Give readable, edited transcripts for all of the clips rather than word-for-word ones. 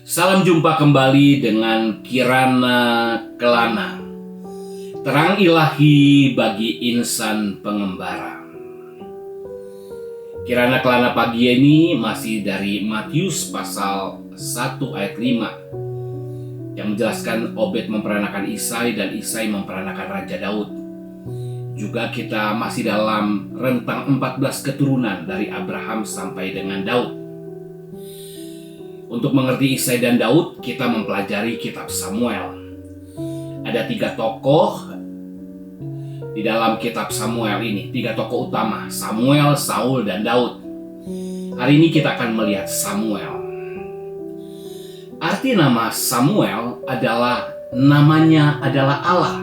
Salam jumpa kembali dengan Kirana Kelana, terang ilahi bagi insan pengembara. Kirana Kelana pagi ini masih dari Matius pasal 1 ayat 5 yang menjelaskan Obed memperanakan Isai dan Isai memperanakan Raja Daud. Juga kita masih dalam rentang 14 keturunan dari Abraham sampai dengan Daud. Untuk mengerti Isai dan Daud, kita mempelajari kitab Samuel. Ada 3 tokoh di dalam kitab Samuel ini, 3 tokoh utama, Samuel, Saul, dan Daud. Hari ini kita akan melihat Samuel. Arti nama Samuel namanya adalah Allah.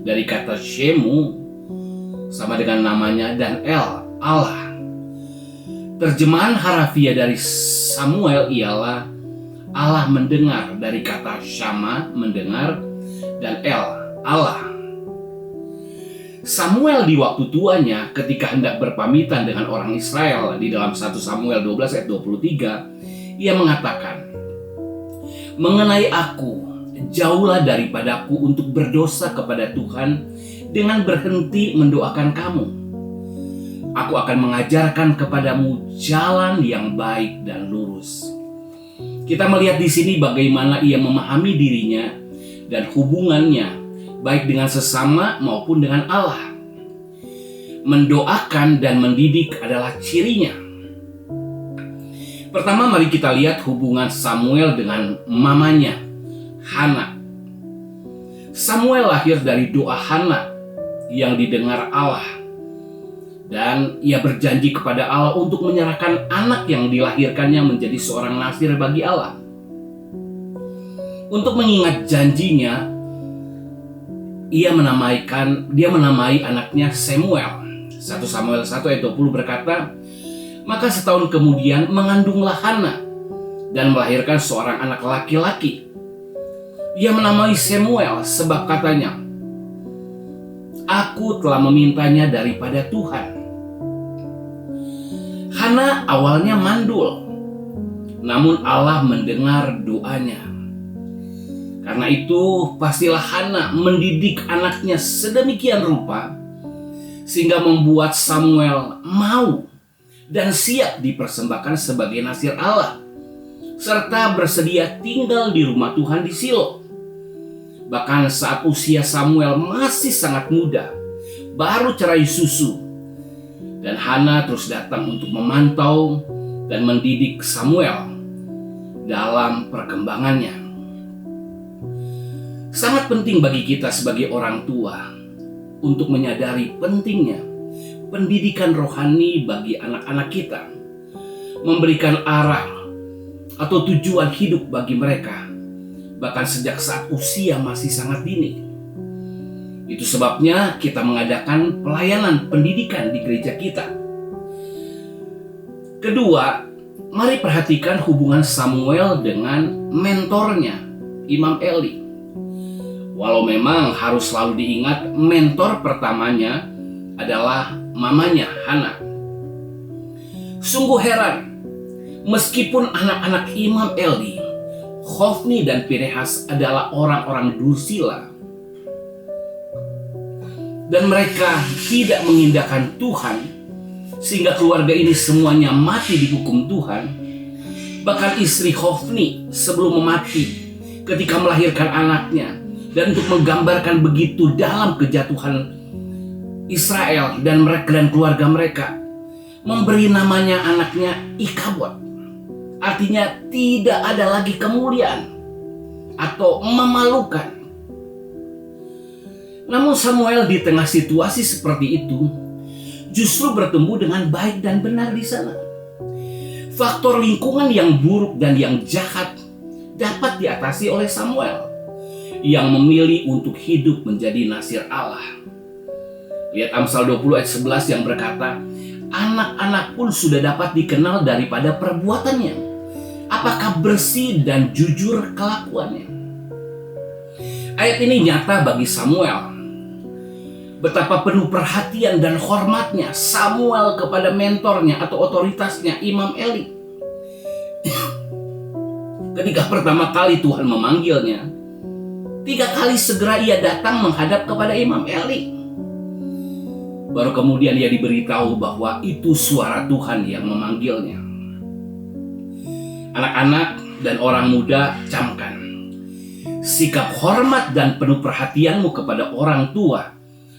Dari kata Shemu sama dengan namanya dan El, Allah. Terjemahan harafiah dari Samuel ialah Allah mendengar, dari kata Syama, mendengar, dan El, Allah. Samuel di waktu tuanya ketika hendak berpamitan dengan orang Israel di dalam 1 Samuel 12 ayat 23, ia mengatakan, "Mengenai aku, jauhlah daripadaku untuk berdosa kepada Tuhan dengan berhenti mendoakan kamu. Aku akan mengajarkan kepadamu jalan yang baik dan lurus." Kita melihat di sini bagaimana ia memahami dirinya dan hubungannya baik dengan sesama maupun dengan Allah. Mendoakan dan mendidik adalah cirinya. Pertama, mari kita lihat hubungan Samuel dengan mamanya, Hana. Samuel lahir dari doa Hana yang didengar Allah. Dan ia berjanji kepada Allah untuk menyerahkan anak yang dilahirkannya menjadi seorang nazir bagi Allah. Untuk mengingat janjinya, dia menamai anaknya Samuel. 1 Samuel 1 ayat 20 berkata, "Maka setahun kemudian mengandunglah Hana dan melahirkan seorang anak laki-laki. Ia menamai Samuel sebab katanya, 'Aku telah memintanya daripada Tuhan.'" Hana awalnya mandul, namun Allah mendengar doanya. Karena itu pastilah Hana mendidik anaknya sedemikian rupa sehingga membuat Samuel mau dan siap dipersembahkan sebagai nazir Allah, serta bersedia tinggal di rumah Tuhan di Silo. Bahkan saat usia Samuel masih sangat muda, baru cerai susu, dan Hana terus datang untuk memantau dan mendidik Samuel dalam perkembangannya. Sangat penting bagi kita sebagai orang tua untuk menyadari pentingnya pendidikan rohani bagi anak-anak kita, memberikan arah atau tujuan hidup bagi mereka, bahkan sejak saat usia masih sangat dini. Itu sebabnya kita mengadakan pelayanan pendidikan di gereja kita. Kedua, mari perhatikan hubungan Samuel dengan mentornya, Imam Eli. Walau memang harus selalu diingat, mentor pertamanya adalah mamanya, Hana. Sungguh heran, meskipun anak-anak Imam Eli, Hofni dan Pinehas adalah orang-orang dursila, dan mereka tidak mengindahkan Tuhan, sehingga keluarga ini semuanya mati dihukum Tuhan. Bahkan istri Hofni sebelum mati ketika melahirkan anaknya, dan untuk menggambarkan begitu dalam kejatuhan Israel dan mereka dan keluarga mereka, memberi namanya anaknya Ikabod. Artinya tidak ada lagi kemuliaan atau memalukan. Namun Samuel di tengah situasi seperti itu justru bertumbuh dengan baik dan benar di sana. Faktor lingkungan yang buruk dan yang jahat dapat diatasi oleh Samuel yang memilih untuk hidup menjadi nazir Allah. Lihat Amsal 20 ayat 11 yang berkata, "Anak-anak pun sudah dapat dikenal daripada perbuatannya, apakah bersih dan jujur kelakuannya." Ayat ini nyata bagi Samuel. Betapa penuh perhatian dan hormatnya Samuel kepada mentornya atau otoritasnya, Imam Eli. ketika pertama kali Tuhan memanggilnya, 3 kali segera ia datang menghadap kepada Imam Eli. Baru kemudian ia diberitahu bahwa itu suara Tuhan yang memanggilnya. Anak-anak dan orang muda, camkan. Sikap hormat dan penuh perhatianmu kepada orang tua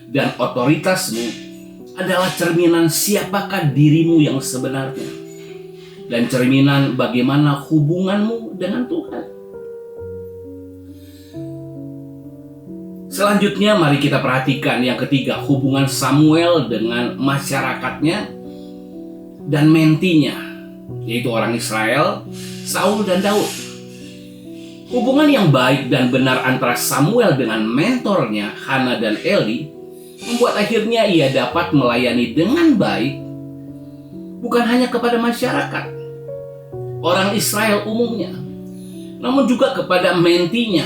dan otoritasmu adalah cerminan siapakah dirimu yang sebenarnya, dan cerminan bagaimana hubunganmu dengan Tuhan. Selanjutnya mari kita perhatikan yang ketiga, hubungan Samuel dengan masyarakatnya dan mentinya, yaitu orang Israel, Saul dan Daud. Hubungan yang baik dan benar antara Samuel dengan mentornya Hana dan Eli membuat akhirnya ia dapat melayani dengan baik bukan hanya kepada masyarakat, orang Israel umumnya, namun juga kepada mentinya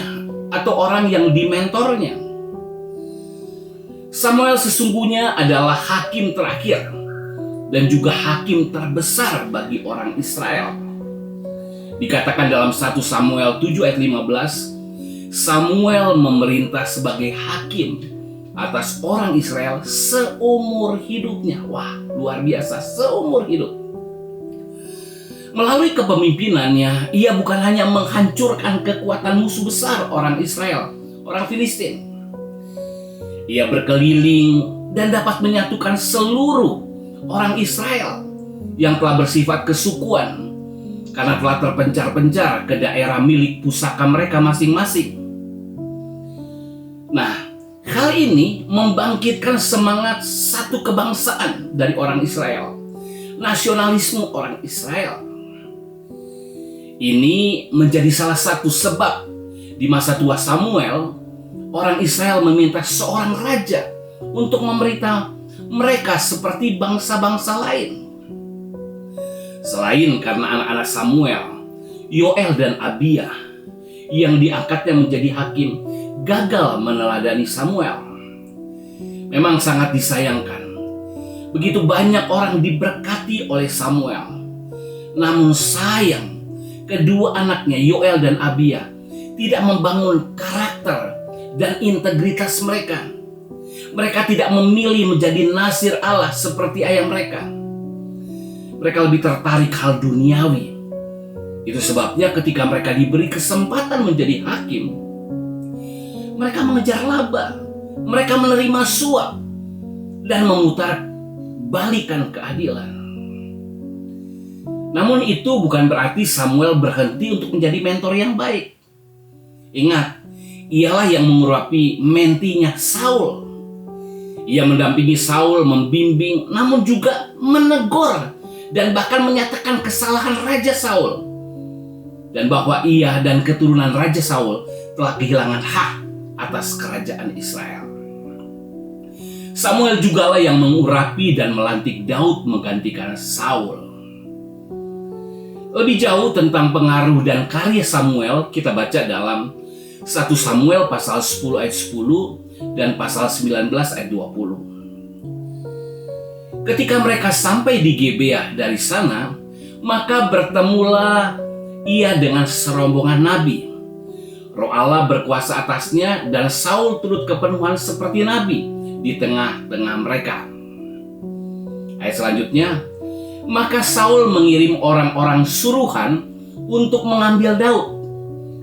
atau orang yang dimentornya. Samuel sesungguhnya adalah hakim terakhir dan juga hakim terbesar bagi orang Israel. Dikatakan dalam 1 Samuel 7 ayat 15, Samuel memerintah sebagai hakim atas orang Israel seumur hidupnya. Wah, luar biasa, seumur hidup. Melalui kepemimpinannya, ia bukan hanya menghancurkan kekuatan musuh besar orang Israel, orang Filistin. Ia berkeliling dan dapat menyatukan seluruh orang Israel yang telah bersifat kesukuan karena telah terpencar-pencar ke daerah milik pusaka mereka masing-masing. Nah, hal ini membangkitkan semangat satu kebangsaan dari orang Israel, nasionalisme orang Israel. Ini menjadi salah satu sebab di masa tua Samuel, orang Israel meminta seorang raja untuk memerintah mereka seperti bangsa-bangsa lain. Selain karena anak-anak Samuel, Yoel dan Abia yang diangkatnya menjadi hakim gagal meneladani Samuel. Memang sangat disayangkan, begitu banyak orang diberkati oleh Samuel, namun sayang kedua anaknya Yoel dan Abia tidak membangun karakter dan integritas mereka. Mereka tidak memilih menjadi nasir Allah seperti ayah mereka. Mereka lebih tertarik hal duniawi. Itu sebabnya ketika mereka diberi kesempatan menjadi hakim, mereka mengejar laba, mereka menerima suap, dan memutar balikan keadilan. Namun itu bukan berarti Samuel berhenti untuk menjadi mentor yang baik. Ingat, ialah yang mengurapi mentinya Saul. Ia mendampingi Saul, membimbing, namun juga menegur dan bahkan menyatakan kesalahan Raja Saul, dan bahwa ia dan keturunan Raja Saul telah kehilangan hak atas kerajaan Israel. Samuel jugalah yang mengurapi dan melantik Daud menggantikan Saul. Lebih jauh tentang pengaruh dan karya Samuel kita baca dalam 1 Samuel pasal 10 ayat 10 dan pasal 19 ayat 20. Ketika mereka sampai di Gibeah dari sana, maka bertemulah ia dengan serombongan nabi. Roh Allah berkuasa atasnya dan Saul turut kepenuhan seperti nabi di tengah-tengah mereka. Ayat selanjutnya, maka Saul mengirim orang-orang suruhan untuk mengambil Daud.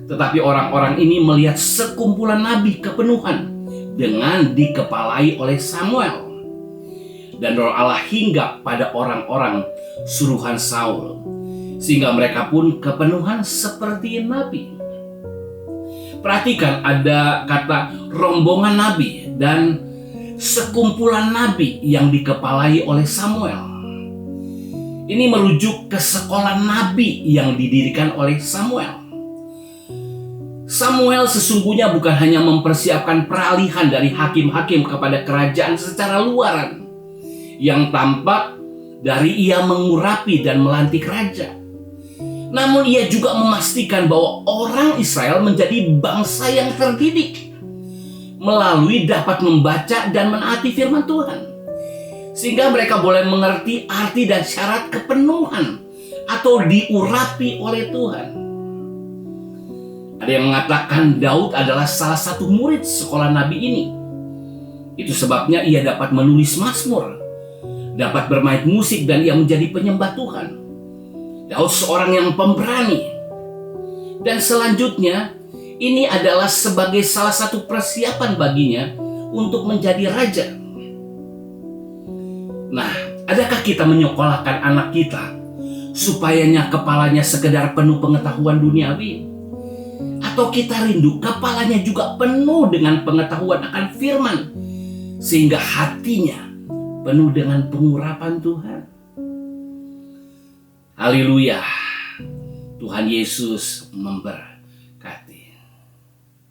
Tetapi orang-orang ini melihat sekumpulan nabi kepenuhan dengan dikepalai oleh Samuel. Dan Roh Allah hinggap pada orang-orang suruhan Saul, sehingga mereka pun kepenuhan seperti nabi. Perhatikan, ada kata rombongan nabi dan sekumpulan nabi yang dikepalai oleh Samuel. Ini merujuk ke sekolah nabi yang didirikan oleh Samuel. Samuel sesungguhnya bukan hanya mempersiapkan peralihan dari hakim-hakim kepada kerajaan secara luaran, yang tampak dari ia mengurapi dan melantik raja. Namun ia juga memastikan bahwa orang Israel menjadi bangsa yang terdidik melalui dapat membaca dan menaati firman Tuhan, sehingga mereka boleh mengerti arti dan syarat kepenuhan atau diurapi oleh Tuhan. Ada yang mengatakan Daud adalah salah satu murid sekolah nabi ini. Itu sebabnya ia dapat menulis mazmur, dapat bermain musik, dan ia menjadi penyembah Tuhan. Daud seorang yang pemberani. Dan selanjutnya, ini adalah sebagai salah satu persiapan baginya untuk menjadi raja. Nah, adakah kita menyekolahkan anak kita supayanya kepalanya sekedar penuh pengetahuan duniawi? Atau kita rindu kepalanya juga penuh dengan pengetahuan akan firman, sehingga hatinya penuh dengan pengurapan Tuhan? Haleluya. Tuhan Yesus memberkati.